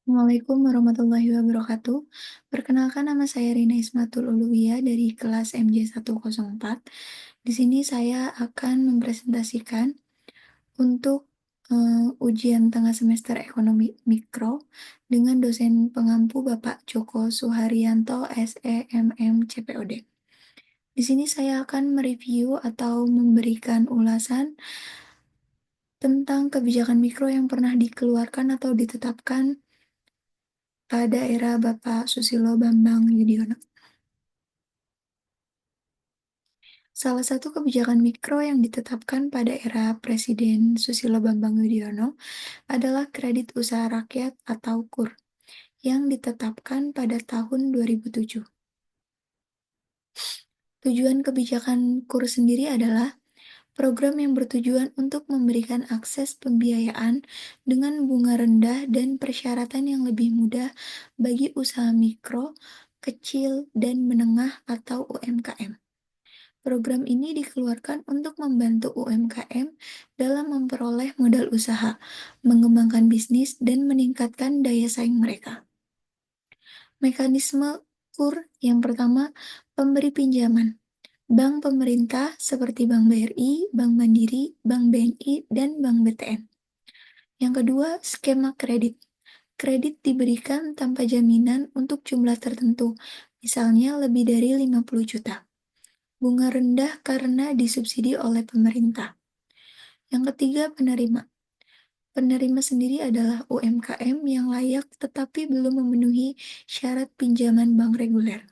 Assalamualaikum warahmatullahi wabarakatuh. Perkenalkan nama saya Rina Ismatul Uluwiyah dari kelas MJ104. Di sini saya akan mempresentasikan untuk ujian tengah semester ekonomi mikro dengan dosen pengampu Bapak Joko Suharyanto SEMM CPOD. Di sini saya akan mereview atau memberikan ulasan tentang kebijakan mikro yang pernah dikeluarkan atau ditetapkan pada era Bapak Susilo Bambang Yudhoyono. Salah satu kebijakan mikro yang ditetapkan pada era Presiden Susilo Bambang Yudhoyono adalah kredit usaha rakyat atau KUR yang ditetapkan pada tahun 2007. Tujuan kebijakan KUR sendiri adalah program yang bertujuan untuk memberikan akses pembiayaan dengan bunga rendah dan persyaratan yang lebih mudah bagi usaha mikro, kecil, dan menengah atau UMKM. Program ini dikeluarkan untuk membantu UMKM dalam memperoleh modal usaha, mengembangkan bisnis, dan meningkatkan daya saing mereka. Mekanisme KUR yang pertama, pemberi pinjaman. Bank pemerintah seperti Bank BRI, Bank Mandiri, Bank BNI, dan Bank BTN. Yang kedua, skema kredit. Kredit diberikan tanpa jaminan untuk jumlah tertentu, misalnya lebih dari 50 juta. Bunga rendah karena disubsidi oleh pemerintah. Yang ketiga, penerima. Penerima sendiri adalah UMKM yang layak tetapi belum memenuhi syarat pinjaman bank reguler.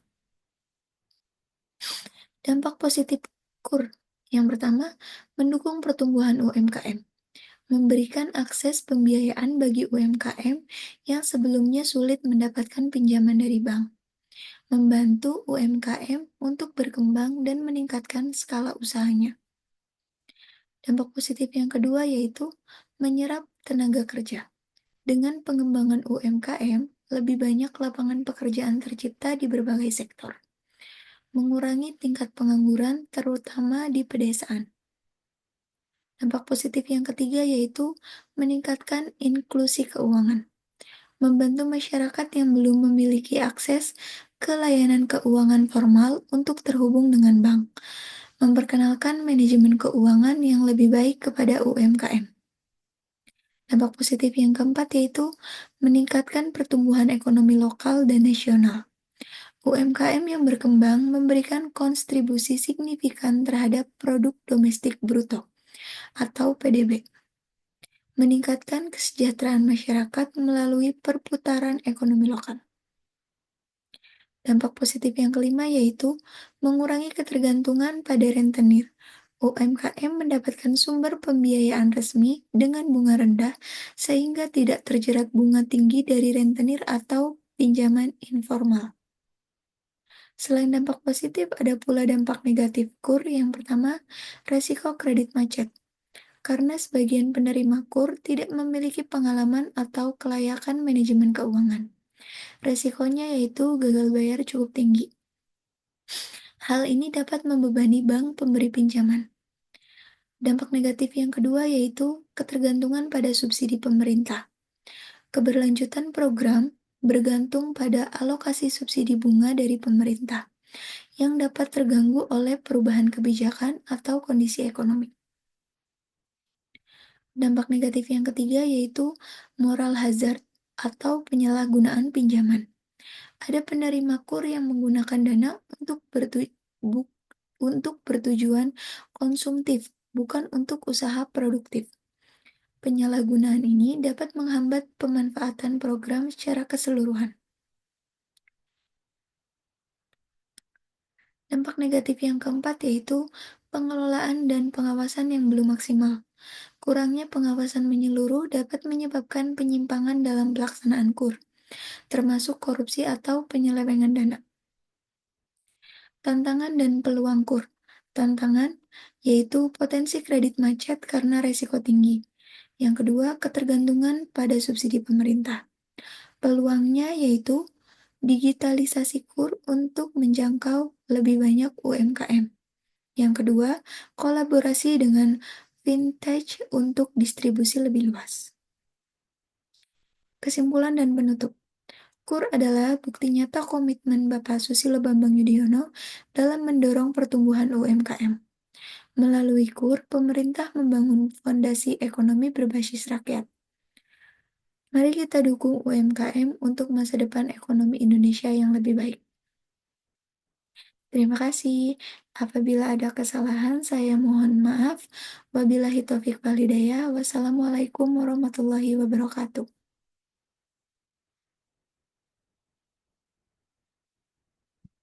Dampak positif KUR. Yang pertama, mendukung pertumbuhan UMKM. Memberikan akses pembiayaan bagi UMKM yang sebelumnya sulit mendapatkan pinjaman dari bank. Membantu UMKM untuk berkembang dan meningkatkan skala usahanya. Dampak positif yang kedua yaitu menyerap tenaga kerja. Dengan pengembangan UMKM, lebih banyak lapangan pekerjaan tercipta di berbagai sektor. Mengurangi tingkat pengangguran, terutama di pedesaan. Dampak positif yang ketiga yaitu meningkatkan inklusi keuangan. Membantu masyarakat yang belum memiliki akses ke layanan keuangan formal untuk terhubung dengan bank. Memperkenalkan manajemen keuangan yang lebih baik kepada UMKM. Dampak positif yang keempat yaitu meningkatkan pertumbuhan ekonomi lokal dan nasional. UMKM yang berkembang memberikan kontribusi signifikan terhadap produk domestik bruto atau PDB. Meningkatkan kesejahteraan masyarakat melalui perputaran ekonomi lokal. Dampak positif yang kelima yaitu mengurangi ketergantungan pada rentenir. UMKM mendapatkan sumber pembiayaan resmi dengan bunga rendah sehingga tidak terjerat bunga tinggi dari rentenir atau pinjaman informal. Selain dampak positif, ada pula dampak negatif KUR. Yang pertama, resiko kredit macet. Karena sebagian penerima KUR tidak memiliki pengalaman atau kelayakan manajemen keuangan. Resikonya yaitu gagal bayar cukup tinggi. Hal ini dapat membebani bank pemberi pinjaman. Dampak negatif yang kedua yaitu ketergantungan pada subsidi pemerintah. Keberlanjutan program bergantung pada alokasi subsidi bunga dari pemerintah yang dapat terganggu oleh perubahan kebijakan atau kondisi ekonomi. Dampak negatif yang ketiga yaitu moral hazard atau penyalahgunaan pinjaman. Ada penerima KUR yang menggunakan dana untuk bertujuan konsumtif, bukan untuk usaha produktif. Penyalahgunaan ini dapat menghambat pemanfaatan program secara keseluruhan. Dampak negatif yang keempat yaitu pengelolaan dan pengawasan yang belum maksimal. Kurangnya pengawasan menyeluruh dapat menyebabkan penyimpangan dalam pelaksanaan KUR, termasuk korupsi atau penyelewengan dana. Tantangan dan peluang KUR. Tantangan yaitu potensi kredit macet karena resiko tinggi. Yang kedua, ketergantungan pada subsidi pemerintah. Peluangnya yaitu digitalisasi KUR untuk menjangkau lebih banyak UMKM. Yang kedua, kolaborasi dengan vintage untuk distribusi lebih luas. Kesimpulan dan penutup. KUR adalah bukti nyata komitmen Bapak Susilo Bambang Yudhoyono dalam mendorong pertumbuhan UMKM. Melalui KUR, pemerintah membangun fondasi ekonomi berbasis rakyat. Mari kita dukung UMKM untuk masa depan ekonomi Indonesia yang lebih baik. Terima kasih. Apabila ada kesalahan, saya mohon maaf. Wabillahi taufiq walhidayah. Wassalamualaikum warahmatullahi wabarakatuh.